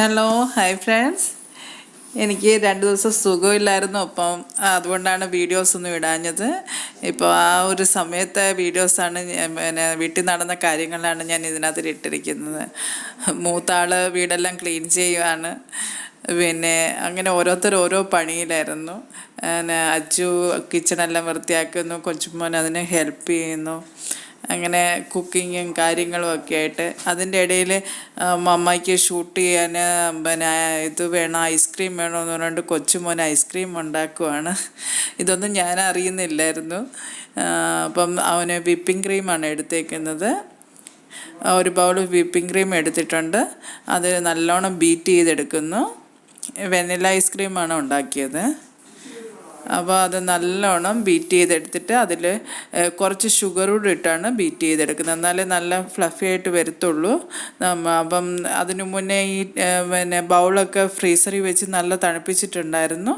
Hello hi friends. എനിക്ക് 2 ദിവസം സുഖമില്ലായിരുന്നു. അപ്പം അതുകൊണ്ടാണ് വീഡിയോസൊന്നും ഇടാഞ്ഞത്. ഇപ്പോൾ ആ ഒരു സമയത്തെ വീഡിയോസാണ് പിന്നെ വീട്ടിൽ നടന്ന കാര്യങ്ങളാണ് ഞാൻ ഇതിനകത്ത് ഇട്ടിരിക്കുന്നത്. മൂത്താൾ വീടെല്ലാം ക്ലീൻ ചെയ്യുവാണ്. പിന്നെ അങ്ങനെ ഓരോരുത്തർ ഓരോ പണിയിലായിരുന്നു. പിന്നെ അച്ചു കിച്ചണെല്ലാം വൃത്തിയാക്കുന്നു, കൊച്ചുമോൻ അതിനെ ഹെൽപ്പ് ചെയ്യുന്നു. അങ്ങനെ കുക്കിങ്ങും കാര്യങ്ങളും ഒക്കെ ആയിട്ട് അതിൻ്റെ ഇടയിൽ മമ്മയ്ക്ക് ഷൂട്ട് ചെയ്യാൻ പിന്നെ ഇത് വേണം, ഐസ്ക്രീം വേണമെന്ന് പറഞ്ഞുകൊണ്ട് കൊച്ചുമോൻ ഐസ്ക്രീം ഉണ്ടാക്കുവാണ്. ഇതൊന്നും ഞാൻ അറിയുന്നില്ലായിരുന്നു. അപ്പം അവന് വിപ്പിംഗ് ക്രീമാണ് എടുത്തേക്കുന്നത്. ഒരു ബൗൾ വിപ്പിംഗ് ക്രീം എടുത്തിട്ടുണ്ട്. അത് നല്ലോണം ബീറ്റ് ചെയ്തെടുക്കുന്നു. വെനില ഐസ്ക്രീമാണ് ഉണ്ടാക്കിയത്. അപ്പോൾ അത് നല്ലോണം ബീറ്റ് ചെയ്തെടുത്തിട്ട് അതിൽ കുറച്ച് ഷുഗർ കൂടി ഇട്ടാണ് ബീറ്റ് ചെയ്തെടുക്കുന്നത്. എന്നാലേ നല്ല ഫ്ലഫി ആയിട്ട് വരത്തുള്ളൂ. അപ്പം അതിനു മുന്നേ ഈ പിന്നെ ബൗളൊക്കെ ഫ്രീസറിൽ വെച്ച് നല്ല തണുപ്പിച്ചിട്ടുണ്ടായിരുന്നു.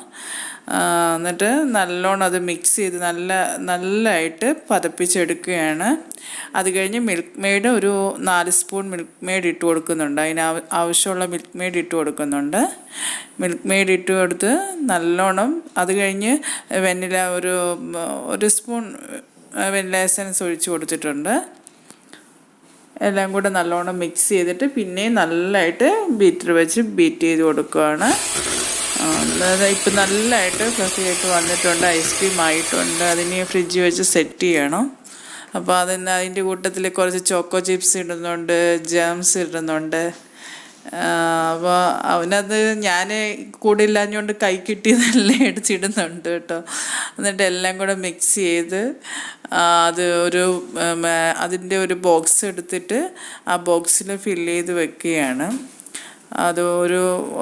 എന്നിട്ട് നല്ലോണം അത് മിക്സ് ചെയ്ത് നല്ലതായിട്ട് പതപ്പിച്ചെടുക്കുകയാണ്. അത് കഴിഞ്ഞ് മിൽക്ക് മെയ്ഡ് ഒരു 4 സ്പൂൺ മിൽക്ക് മെയ്ഡ് ഇട്ട് കൊടുക്കുന്നുണ്ട്. അതിന് ആവശ്യമുള്ള മിൽക്ക് മെയ്ഡ് ഇട്ട് കൊടുക്കുന്നുണ്ട്. മിൽക്ക് മെയ്ഡ് ഇട്ട് കൊടുത്ത് നല്ലോണം അത് കഴിഞ്ഞ് വെനില ഒരു സ്പൂൺ വെനില എസൻസ് ഒഴിച്ച് കൊടുത്തിട്ടുണ്ട്. എല്ലാം കൂടെ നല്ലോണം മിക്സ് ചെയ്തിട്ട് പിന്നെയും നല്ലതായിട്ട് ബീറ്റർ വെച്ച് ബീറ്റ് ചെയ്ത് കൊടുക്കുകയാണ്. ഇപ്പം നല്ലതായിട്ട് ഫ്ലഫി ആയിട്ട് വന്നിട്ടുണ്ട്. ഐസ്ക്രീം ആയിട്ടുണ്ട്. അതിന് ഫ്രിഡ്ജിൽ വെച്ച് സെറ്റ് ചെയ്യണം. അപ്പോൾ അതിൻ്റെ കൂട്ടത്തിൽ കുറച്ച് ചോക്കോ ചിപ്സ് ഇടുന്നുണ്ട്, ജാംസ് ഇടുന്നുണ്ട്. അപ്പോൾ അവനത് ഞാൻ കൂടെ ഇല്ലാഞ്ഞുകൊണ്ട് കൈ കിട്ടിയതെല്ലാം അടിച്ചിടുന്നുണ്ട് കേട്ടോ. എന്നിട്ട് എല്ലാം കൂടെ മിക്സ് ചെയ്ത് അത് അതിൻ്റെ ഒരു ബോക്സ് എടുത്തിട്ട് ആ ബോക്സിൽ ഫില്ല് ചെയ്ത് വെക്കുകയാണ്. അത്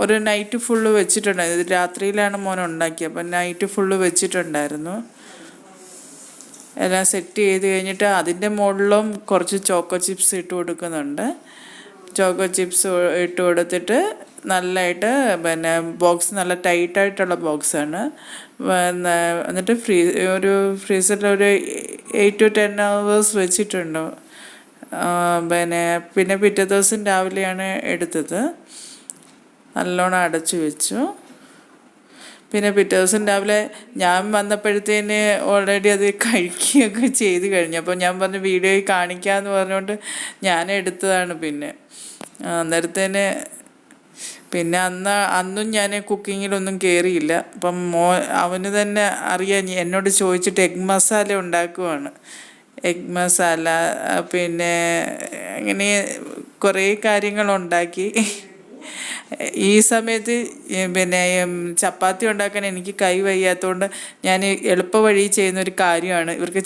ഒരു നൈറ്റ് ഫുള്ള് വെച്ചിട്ടുണ്ടായിരുന്നു. ഇത് രാത്രിയിലാണ് മോൻ ഉണ്ടാക്കിയത്. അപ്പം നൈറ്റ് ഫുള്ള് വെച്ചിട്ടുണ്ടായിരുന്നു. എല്ലാം സെറ്റ് ചെയ്ത് കഴിഞ്ഞിട്ട് അതിൻ്റെ മുകളിലും കുറച്ച് ചോക്കോ ചിപ്സ് ഇട്ട് കൊടുക്കുന്നുണ്ട്. ചോക്കോ ചിപ്സ് ഇട്ട് കൊടുത്തിട്ട് നല്ലതായിട്ട് പിന്നെ ബോക്സ് നല്ല ടൈറ്റായിട്ടുള്ള ബോക്സാണ്. എന്നിട്ട് ഫ്രീസറിൽ ഒരു 8 to 10 hours വെച്ചിട്ടുണ്ട്. പിന്നെ പിറ്റേ ദിവസം രാവിലെയാണ് എടുത്തത്. നല്ലോണം അടച്ചു വെച്ചു. പിന്നെ പിറ്റേ ദിവസം രാവിലെ ഞാൻ വന്നപ്പോഴത്തേന് ഓൾറെഡി അത് കഴിക്കുകയൊക്കെ ചെയ്ത് കഴിഞ്ഞു. അപ്പോൾ ഞാൻ പറഞ്ഞു വീഡിയോയിൽ കാണിക്കാമെന്ന് പറഞ്ഞുകൊണ്ട് ഞാൻ എടുത്തതാണ്. പിന്നെ അന്നേരത്തേന് പിന്നെ അന്നും ഞാൻ കുക്കിങ്ങിലൊന്നും കയറിയില്ല. അപ്പം അവന് തന്നെ അറിയാം, എന്നോട് ചോദിച്ചിട്ട് എഗ് മസാല ഉണ്ടാക്കുവാണ്. എഗ് മസാല പിന്നെ അങ്ങനെ കുറേ കാര്യങ്ങളുണ്ടാക്കി. ഈ സമയത്ത് പിന്നെ ചപ്പാത്തി ഉണ്ടാക്കാൻ എനിക്ക് കൈ വയ്യാത്തതുകൊണ്ട് ഞാൻ എളുപ്പ വഴി ചെയ്യുന്നൊരു കാര്യമാണ് ഇവർക്ക്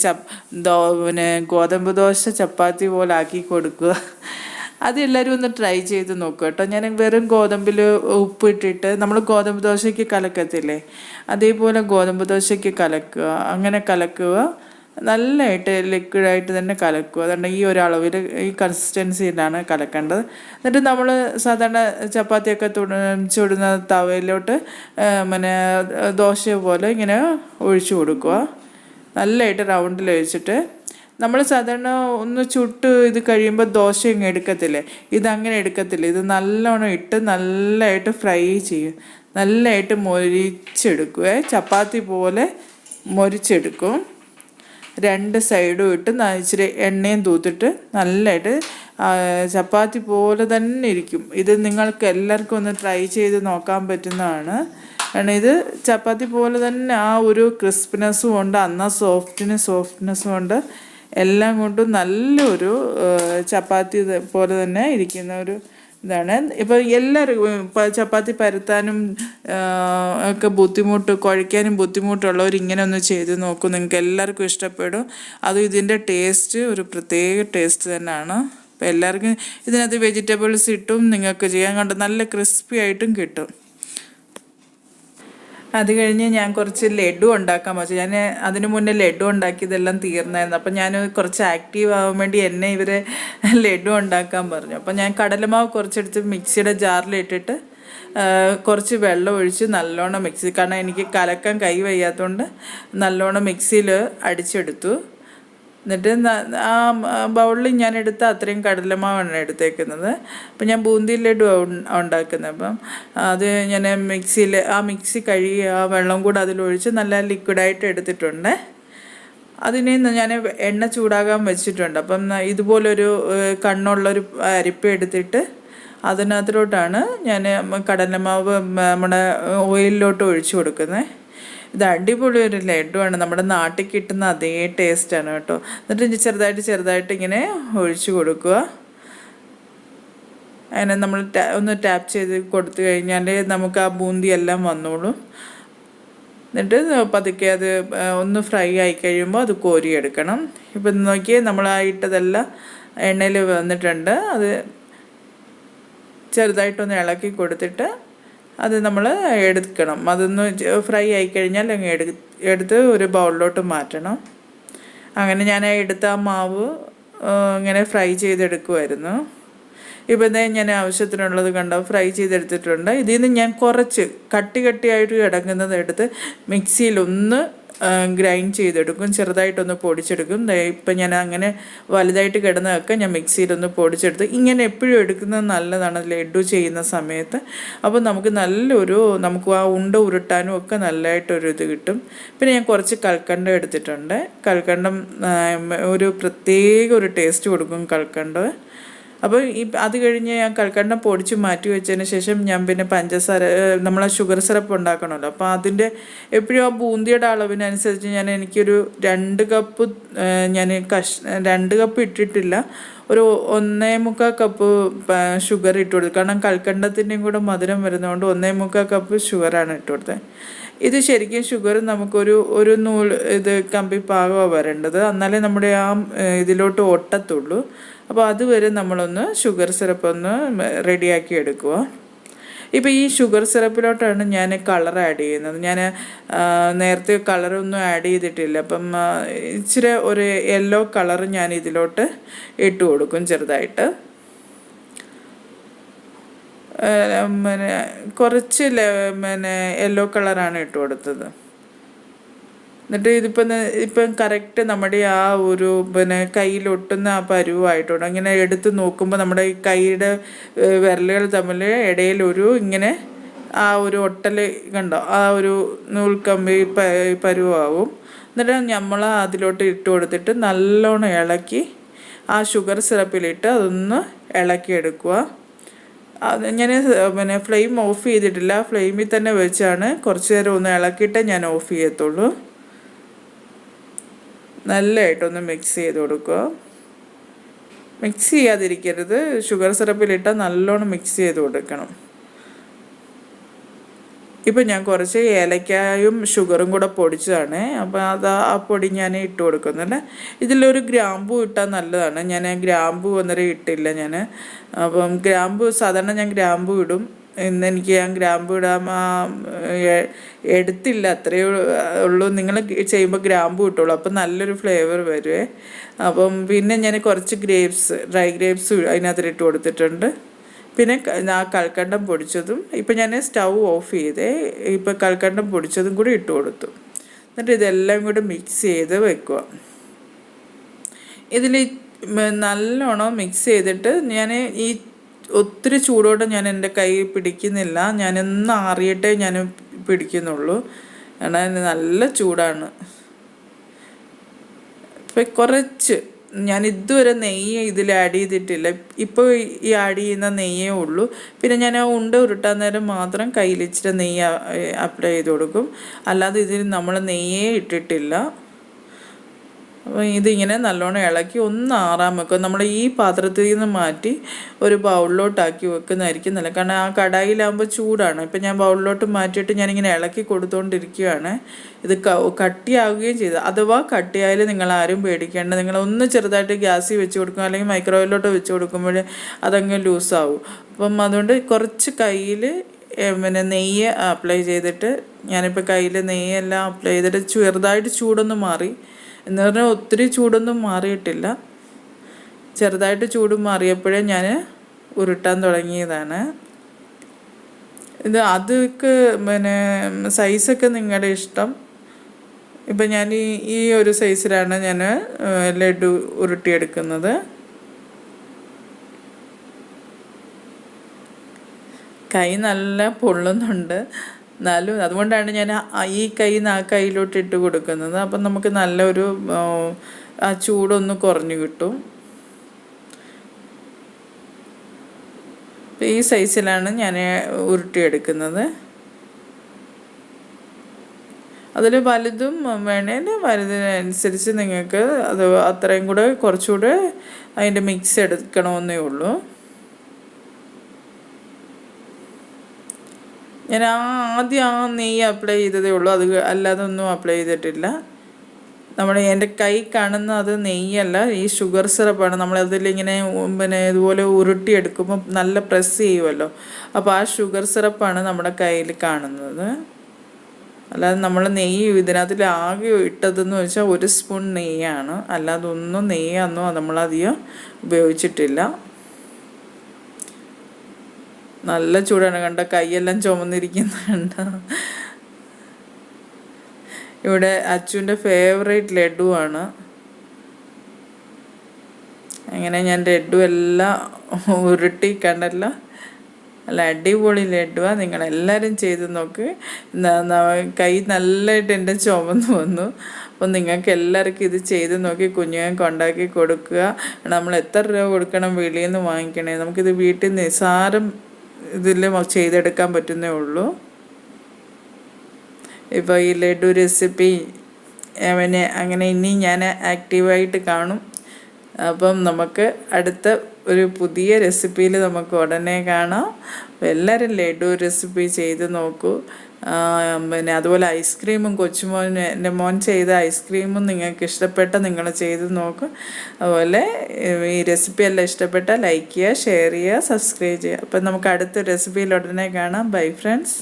പിന്നെ ഗോതമ്പ് ദോശ ചപ്പാത്തി പോലെ ആക്കി കൊടുക്കുക. അത് എല്ലാവരും ഒന്ന് ട്രൈ ചെയ്ത് നോക്കുക കേട്ടോ. ഞാൻ വെറും ഗോതമ്പിൽ ഉപ്പിട്ടിട്ട് നമ്മൾ ഗോതമ്പ് ദോശയ്ക്ക് കലക്കത്തില്ലേ, അതേപോലെ ഗോതമ്പ് ദോശയ്ക്ക് കലക്കുക. അങ്ങനെ കലക്കുക, നല്ലതായിട്ട് ലിക്വിഡായിട്ട് തന്നെ കലക്കുക. അതുകൊണ്ട് ഈ ഒരളവിൽ ഈ കൺസിസ്റ്റൻസിയിലാണ് കലക്കേണ്ടത്. എന്നിട്ട് നമ്മൾ സാധാരണ ചപ്പാത്തിയൊക്കെ ചുടുന്ന തവയിലോട്ട് ദോശ പോലെ ഇങ്ങനെ ഒഴിച്ചു കൊടുക്കുക. നല്ലതായിട്ട് റൗണ്ടിൽ വെച്ചിട്ട് നമ്മൾ സാധാരണ ഒന്ന് ചുട്ട് ഇത് കഴിയുമ്പോൾ ദോശ ഇങ്ങനെ എടുക്കത്തില്ലേ, ഇതങ്ങനെ എടുക്കത്തില്ല. ഇത് നല്ലോണം ഇട്ട് നല്ലതായിട്ട് ഫ്രൈ ചെയ്യും. നല്ലതായിട്ട് മൊരിച്ചെടുക്കുക. ചപ്പാത്തി പോലെ മൊരിച്ചെടുക്കും. 2 സൈഡും ഇട്ട് ഇച്ചിരി എണ്ണയും തൂത്തിട്ട് നല്ലതായിട്ട് ചപ്പാത്തി പോലെ തന്നെ ഇരിക്കും. ഇത് നിങ്ങൾക്ക് എല്ലാവർക്കും ഒന്ന് ട്രൈ ചെയ്ത് നോക്കാൻ പറ്റുന്നതാണ്. കാരണം ഇത് ചപ്പാത്തി പോലെ തന്നെ ആ ഒരു ക്രിസ്പിനെസ്സും ഉണ്ട്, എന്നാൽ സോഫ്റ്റ്നെസ്സും ഉണ്ട്. എല്ലാം കൊണ്ടും നല്ലൊരു ചപ്പാത്തി പോലെ തന്നെ ഇരിക്കുന്ന ഒരു ഇതാണ്. ഇപ്പോൾ എല്ലാവരും ചപ്പാത്തി പരത്താനും ഒക്കെ കുഴയ്ക്കാനും ബുദ്ധിമുട്ടുള്ളവർ ഇങ്ങനെ ഒന്ന് ചെയ്ത് നോക്കും. നിങ്ങൾക്ക് എല്ലാവർക്കും ഇഷ്ടപ്പെടും. അതും ഇതിൻ്റെ ടേസ്റ്റ് ഒരു പ്രത്യേക ടേസ്റ്റ് തന്നെയാണ്. അപ്പോൾ എല്ലാവർക്കും ഇതിനകത്ത് വെജിറ്റബിൾസ് ഇട്ടും നിങ്ങൾക്ക് ചെയ്യാൻ കണ്ട് നല്ല ക്രിസ്പി ആയിട്ടും കിട്ടും. അത് കഴിഞ്ഞ് ഞാൻ കുറച്ച് ലഡു ഉണ്ടാക്കാൻ വെച്ചു. ഞാൻ അതിന് മുന്നേ ലഡു ഉണ്ടാക്കിയതെല്ലാം തീർന്നായിരുന്നു. അപ്പം ഞാൻ കുറച്ച് ആക്റ്റീവ് ആവാൻ വേണ്ടി എന്നെ ഇവർ ലഡു ഉണ്ടാക്കാൻ പറഞ്ഞു. അപ്പം ഞാൻ കടലമാവ് കുറച്ചെടുത്ത് മിക്സിയുടെ ജാറിലിട്ടിട്ട് കുറച്ച് വെള്ളം ഒഴിച്ച് നല്ലോണം മിക്സി, കാരണം എനിക്ക് കലക്കാൻ കൈ വയ്യാത്തതുകൊണ്ട് നല്ലോണം മിക്സിയിൽ അടിച്ചെടുത്തു. എന്നിട്ട് ആ ബൗളിൽ ഞാൻ എടുത്ത അത്രയും കടലമാവാണ് എടുത്തേക്കുന്നത്. അപ്പം ഞാൻ ബൂന്തി ലഡു ഉണ്ടാക്കുന്നത്. അപ്പം അത് ഞാൻ മിക്സി കഴുകി ആ വെള്ളം കൂടെ അതിലൊഴിച്ച് നല്ല ലിക്വിഡായിട്ട് എടുത്തിട്ടുണ്ട്. അതിനെ ഞാൻ എണ്ണ ചൂടാകാൻ വെച്ചിട്ടുണ്ട്. അപ്പം ഇതുപോലൊരു കണ്ണുള്ളൊരു അരിപ്പ എടുത്തിട്ട് അതിനകത്തിലോട്ടാണ് ഞാൻ കടലമാവ് നമ്മുടെ ഓയിലിലോട്ട് ഒഴിച്ചു കൊടുക്കുന്നത്. ഇത് അടിപൊളി ഒരു ലഡുവാണ്, നമ്മുടെ നാട്ടിൽ കിട്ടുന്ന അതേ ടേസ്റ്റാണ് കേട്ടോ. എന്നിട്ട് ചെറുതായിട്ട് ഇങ്ങനെ ഒഴിച്ചു കൊടുക്കുക. അങ്ങനെ നമ്മൾ ഒന്ന് ടാപ്പ് ചെയ്ത് കൊടുത്തു കഴിഞ്ഞാൽ നമുക്ക് ആ ബൂന്തി എല്ലാം വന്നോളും. എന്നിട്ട് പതുക്കെ അത് ഒന്ന് ഫ്രൈ ആയി കഴിയുമ്പോൾ അത് കോരിയെടുക്കണം. ഇപ്പം നോക്കിയേ, നമ്മൾ ആ ഇട്ടതെല്ലാം എണ്ണയിൽ വന്നിട്ടുണ്ട്. അത് ചെറുതായിട്ടൊന്ന് ഇളക്കി കൊടുത്തിട്ട് അത് നമ്മൾ എടുക്കണം. അതൊന്ന് ഫ്രൈ ആയി കഴിഞ്ഞാൽ അങ്ങ് എടുത്ത് ഒരു ബൗളിലോട്ട് മാറ്റണം. അങ്ങനെ ഞാൻ എടുത്ത ആ മാവ് ഇങ്ങനെ ഫ്രൈ ചെയ്തെടുക്കുമായിരുന്നു. ഇപ്പം ഞാൻ ആവശ്യത്തിനുള്ളത് കണ്ടോ ഫ്രൈ ചെയ്തെടുത്തിട്ടുണ്ട്. ഇതിൽ നിന്ന് ഞാൻ കുറച്ച് കട്ടിയായിട്ട് കിടക്കുന്നത് എടുത്ത് മിക്സിയിലൊന്ന് ഗ്രൈൻഡ് ചെയ്തെടുക്കും, ചെറുതായിട്ടൊന്ന് പൊടിച്ചെടുക്കും. ഇപ്പം ഞാൻ അങ്ങനെ വലുതായിട്ട് കിടന്നതൊക്കെ ഞാൻ മിക്സിയിലൊന്ന് പൊടിച്ചെടുത്ത് ഇങ്ങനെ എപ്പോഴും എടുക്കുന്നത് നല്ലതാണ് ലഡു ചെയ്യുന്ന സമയത്ത്. അപ്പോൾ നമുക്ക് ആ ഉണ്ട ഉരുട്ടാനും ഒക്കെ നല്ലതായിട്ടൊരു ഇത് കിട്ടും. പിന്നെ ഞാൻ കുറച്ച് കൽക്കണ്ടം എടുത്തിട്ടുണ്ട്. കൽക്കണ്ടം ഒരു പ്രത്യേക ഒരു ടേസ്റ്റ് കൊടുക്കും കൽക്കണ്ടം. അപ്പോൾ അത് കഴിഞ്ഞ് ഞാൻ കൽക്കണ്ടം പൊടിച്ച് മാറ്റി വെച്ചതിന് ശേഷം ഞാൻ പിന്നെ പഞ്ചസാര, നമ്മളെ ഷുഗർ സിറപ്പ് ഉണ്ടാക്കണമല്ലോ. അപ്പോൾ അതിൻ്റെ എപ്പോഴും ആ ബൂന്തിയുടെ അളവിനനുസരിച്ച് എനിക്കൊരു 2 കപ്പ് 2 കപ്പ് ഇട്ടിട്ടില്ല, ഒരു 1.25 കപ്പ് ഷുഗർ ഇട്ട് കൊടുത്തു. കാരണം കൽക്കണ്ടത്തിൻ്റെയും കൂടെ മധുരം വരുന്നതുകൊണ്ട് 1.25 കപ്പ് ഷുഗറാണ് ഇട്ട് കൊടുത്തത്. ഇത് ശരിക്കും ഷുഗർ നമുക്കൊരു ഇത് കമ്പി പാകമാണ് വരേണ്ടത്, എന്നാലേ നമ്മുടെ ആ ഇതിലോട്ട് ഒട്ടത്തുള്ളൂ. അപ്പോൾ അതുവരെ നമ്മളൊന്ന് ഷുഗർ സിറപ്പ് ഒന്ന് റെഡിയാക്കി എടുക്കുക. ഇപ്പോൾ ഈ ഷുഗർ സിറപ്പിലോട്ടാണ് ഞാൻ കളർ ആഡ് ചെയ്യുന്നത്. ഞാൻ നേരത്തെ കളറൊന്നും ആഡ് ചെയ്തിട്ടില്ല. അപ്പം ഇച്ചിരി ഒരു യെല്ലോ കളർ ഞാൻ ഇതിലോട്ട് ഇട്ട് കൊടുക്കും ചെറുതായിട്ട്. കുറച്ച് യെല്ലോ കളറാണ് ഇട്ട് കൊടുത്തത്. എന്നിട്ട് ഇപ്പം കറക്റ്റ് നമ്മുടെ ആ ഒരു കയ്യിലൊട്ടുന്ന ആ പരുവായിട്ടുണ്ട്. ഇങ്ങനെ എടുത്ത് നോക്കുമ്പോൾ നമ്മുടെ ഈ കൈയുടെ വിരലുകൾ തമ്മിൽ ഇടയിലൊരു ഇങ്ങനെ ആ ഒരു ഒട്ടൽ കണ്ടോ, ആ ഒരു നൂൽക്കമ്പി പരുവാവും. എന്നിട്ട് നമ്മൾ അതിലോട്ട് ഇട്ട് കൊടുത്തിട്ട് നല്ലോണം ഇളക്കി ആ ഷുഗർ സിറപ്പിലിട്ട് അതൊന്ന് ഇളക്കിയെടുക്കുക. അത് ഞാൻ ഫ്ലെയിം ഓഫ് ചെയ്തിട്ടില്ല, ഫ്ലെയിമിൽ തന്നെ വെച്ചാണ് കുറച്ച് നേരം ഒന്ന് ഇളക്കിയിട്ടേ ഞാൻ ഓഫ് ചെയ്യത്തുള്ളൂ. നല്ലതായിട്ടൊന്ന് മിക്സ് ചെയ്ത് കൊടുക്കുക. മിക്സ് ചെയ്യാതിരിക്കരുത്, ഷുഗർ സിറപ്പിലിട്ടാൽ നല്ലോണം മിക്സ് ചെയ്ത് കൊടുക്കണം. ഇപ്പം ഞാൻ കുറച്ച് ഏലക്കായും ഷുഗറും കൂടെ പൊടിച്ചതാണ്. അപ്പോൾ ആ പൊടി ഞാൻ ഇട്ട് കൊടുക്കുന്നുണ്ട്. ഇതിലൊരു ഗ്രാമ്പൂ ഇട്ടാൽ നല്ലതാണ്. ഞാൻ ഗ്രാമ്പൂ അന്നേരം ഇട്ടില്ല ഞാൻ. അപ്പം സാധാരണ ഞാൻ ഗ്രാമ്പൂ ഇടും. ഇന്നെനിക്ക് ഞാൻ ഗ്രാമ്പൂ ഇടാൻ എടുത്തില്ല, അത്രയേ ഉള്ളൂ. നിങ്ങൾ ചെയ്യുമ്പോൾ ഗ്രാമ്പൂ ഇട്ടോളൂ, അപ്പം നല്ലൊരു ഫ്ലേവർ വരുവേ. അപ്പം പിന്നെ ഞാൻ കുറച്ച് ഡ്രൈ ഗ്രേപ്സ് അതിനകത്ത് ഇട്ട് കൊടുത്തിട്ടുണ്ട്. പിന്നെ ആ കൽക്കണ്ടം പൊടിച്ചതും ഇപ്പം ഞാൻ സ്റ്റൗ ഓഫ് ചെയ്തേ. ഇപ്പം കൽക്കണ്ടം പൊടിച്ചതും കൂടി ഇട്ട് കൊടുത്തു. എന്നിട്ട് ഇതെല്ലാം കൂടി മിക്സ് ചെയ്ത് വെക്കുക. ഇതിൽ നല്ലോണം മിക്സ് ചെയ്തിട്ട് ഞാൻ ഒത്തിരി ചൂടോടെ ഞാൻ എൻ്റെ കൈ പിടിക്കുന്നില്ല, ഞാനൊന്ന് ആറിയിട്ടേ ഞാൻ പിടിക്കുന്നുള്ളൂ. കാരണം നല്ല ചൂടാണ്. ഇപ്പം കുറച്ച് ഞാൻ ഇതുവരെ നെയ്യ് ഇതിൽ ആഡ് ചെയ്തിട്ടില്ല. ഇപ്പോൾ ഈ ആഡ് ചെയ്യുന്ന നെയ്യേ ഉള്ളൂ. പിന്നെ ഞാൻ ആ ഉണ്ട ഉരുട്ടാൻ നേരം മാത്രം കയ്യിൽ ഇച്ചിരി നെയ്യ് അപ്ലൈ ചെയ്ത് കൊടുക്കും. അല്ലാതെ ഇതിൽ നമ്മൾ നെയ്യേ ഇട്ടിട്ടില്ല. അപ്പോൾ ഇതിങ്ങനെ നല്ലോണം ഇളക്കി ഒന്ന് ആറാൻ വെക്കുക. നമ്മൾ ഈ പാത്രത്തിൽ നിന്ന് മാറ്റി ഒരു ബൗളിലോട്ടാക്കി വെക്കുന്നതായിരിക്കും നല്ല. കാരണം ആ കടായിലാകുമ്പോൾ ചൂടാണ്. ഇപ്പം ഞാൻ ബൗളിലോട്ട് മാറ്റിയിട്ട് ഞാനിങ്ങനെ ഇളക്കി കൊടുത്തുകൊണ്ടിരിക്കുകയാണ്. ഇത് കട്ടിയാവുകയും ചെയ്തു. അഥവാ കട്ടിയായാലും നിങ്ങൾ ആരും പേടിക്കേണ്ട. നിങ്ങളൊന്ന് ചെറുതായിട്ട് ഗ്യാസിൽ വെച്ച് കൊടുക്കുക, അല്ലെങ്കിൽ മൈക്രോവേവിലോട്ട് വെച്ച് കൊടുക്കുമ്പോൾ അതങ്ങ് ലൂസാവും. അപ്പം അതുകൊണ്ട് കുറച്ച് കയ്യിൽ നെയ്യ് അപ്ലൈ ചെയ്തിട്ട്, ഞാനിപ്പോൾ കയ്യിൽ നെയ്യെല്ലാം അപ്ലൈ ചെയ്തിട്ട് ചെറുതായിട്ട് ചൂടൊന്ന് മാറി. എന്ന് പറഞ്ഞാൽ ഒത്തിരി ചൂടൊന്നും മാറിയിട്ടില്ല, ചെറുതായിട്ട് ചൂട് മാറിയപ്പോഴേ ഞാൻ ഉരുട്ടാൻ തുടങ്ങിയതാണ്. അതൊക്കെ സൈസൊക്കെ നിങ്ങളുടെ ഇഷ്ടം. ഇപ്പം ഞാൻ ഈ ഒരു സൈസിലാണ് ഞാൻ ലഡു ഉരുട്ടിയെടുക്കുന്നത്. കൈ നല്ല പൊള്ളുന്നുണ്ട്, എന്നാലും അതുകൊണ്ടാണ് ഞാൻ ഈ കൈന്ന് ആ കൈയിലോട്ട് ഇട്ട് കൊടുക്കുന്നത്. അപ്പം നമുക്ക് നല്ലൊരു ആ ചൂടൊന്ന് കുറഞ്ഞു കിട്ടും. ഈ സൈസിലാണ് ഞാൻ ഉരുട്ടിയെടുക്കുന്നത്. അതിൽ വലുതും വേണേൽ വലുതിനനുസരിച്ച് നിങ്ങൾക്ക് അത് അത്രയും കൂടെ കുറച്ചുകൂടെ അതിൻ്റെ മിക്സ് എടുക്കണമെന്നേ ഉള്ളൂ. ഞാൻ ആദ്യം നെയ്യ് അപ്ലൈ ചെയ്തതേ ഉള്ളൂ, അത് അല്ലാതെ ഒന്നും അപ്ലൈ ചെയ്തിട്ടില്ല. എൻ്റെ കൈ കാണുന്ന അത് നെയ്യല്ല, ഈ ഷുഗർ സിറപ്പാണ്. നമ്മളതിലിങ്ങനെ ഇതുപോലെ ഉരുട്ടിയെടുക്കുമ്പോൾ നല്ല പ്രസ് ചെയ്യുമല്ലോ, അപ്പോൾ ആ ഷുഗർ സിറപ്പാണ് നമ്മുടെ കയ്യിൽ കാണുന്നത്. അല്ലാതെ നമ്മൾ നെയ്യ് ഇതിനകത്തിൽ ആകെ ഇട്ടതെന്ന് വെച്ചാൽ 1 സ്പൂൺ നെയ്യാണ്, അല്ലാതെ ഒന്നും നെയ്യൊന്നും നമ്മളധികം ഉപയോഗിച്ചിട്ടില്ല. നല്ല ചൂടാണ്, കണ്ട കൈയെല്ലാം ചുമന്നിരിക്കുന്നുണ്ട്. ഇവിടെ അച്ചുവിൻ്റെ ഫേവറേറ്റ് ലഡുവാണ്. അങ്ങനെ ഞാൻ ലഡു എല്ലാം ഉരുട്ടി കണ്ടല്ലോ. നല്ല അടിപൊളി ലഡുവാണ്, നിങ്ങളെല്ലാവരും ചെയ്ത് നോക്ക്. കൈ നല്ലതായിട്ട് എൻ്റെ ചുമന്ന് വന്നു. അപ്പം നിങ്ങൾക്ക് എല്ലാവർക്കും ഇത് ചെയ്ത് നോക്കി കുഞ്ഞുങ്ങൾക്ക് ഉണ്ടാക്കി കൊടുക്കുക. നമ്മൾ എത്ര രൂപ കൊടുക്കണം വെളിയിൽ നിന്ന് വാങ്ങിക്കണേ, നമുക്കിത് വീട്ടിൽ നിസ്സാരം ഇതിൽ ചെയ്തെടുക്കാൻ പറ്റുന്നേ ഉള്ളൂ. ഇപ്പോൾ ഈ ലഡു റെസിപ്പി അങ്ങനെ ഇനി ഞാൻ ആക്റ്റീവായിട്ട് കാണും. അപ്പം നമുക്ക് അടുത്ത ഒരു പുതിയ റെസിപ്പിയിൽ നമുക്ക് ഉടനെ കാണാം. അപ്പോൾ എല്ലാവരും ലഡു റെസിപ്പി ചെയ്ത് നോക്കൂ. അതുപോലെ ഐസ്ക്രീമും എൻ്റെ മോൻ ചെയ്ത ഐസ്ക്രീമും നിങ്ങൾക്ക് ഇഷ്ടപ്പെട്ട നിങ്ങൾ ചെയ്ത് നോക്കും. അതുപോലെ ഈ റെസിപ്പി എല്ലാം ഇഷ്ടപ്പെട്ടാൽ ലൈക്ക് ചെയ്യുക, ഷെയർ ചെയ്യുക, സബ്സ്ക്രൈബ് ചെയ്യുക. അപ്പം നമുക്ക് അടുത്ത റെസിപ്പിയിൽ ഉടനെ കാണാം. Bye friends.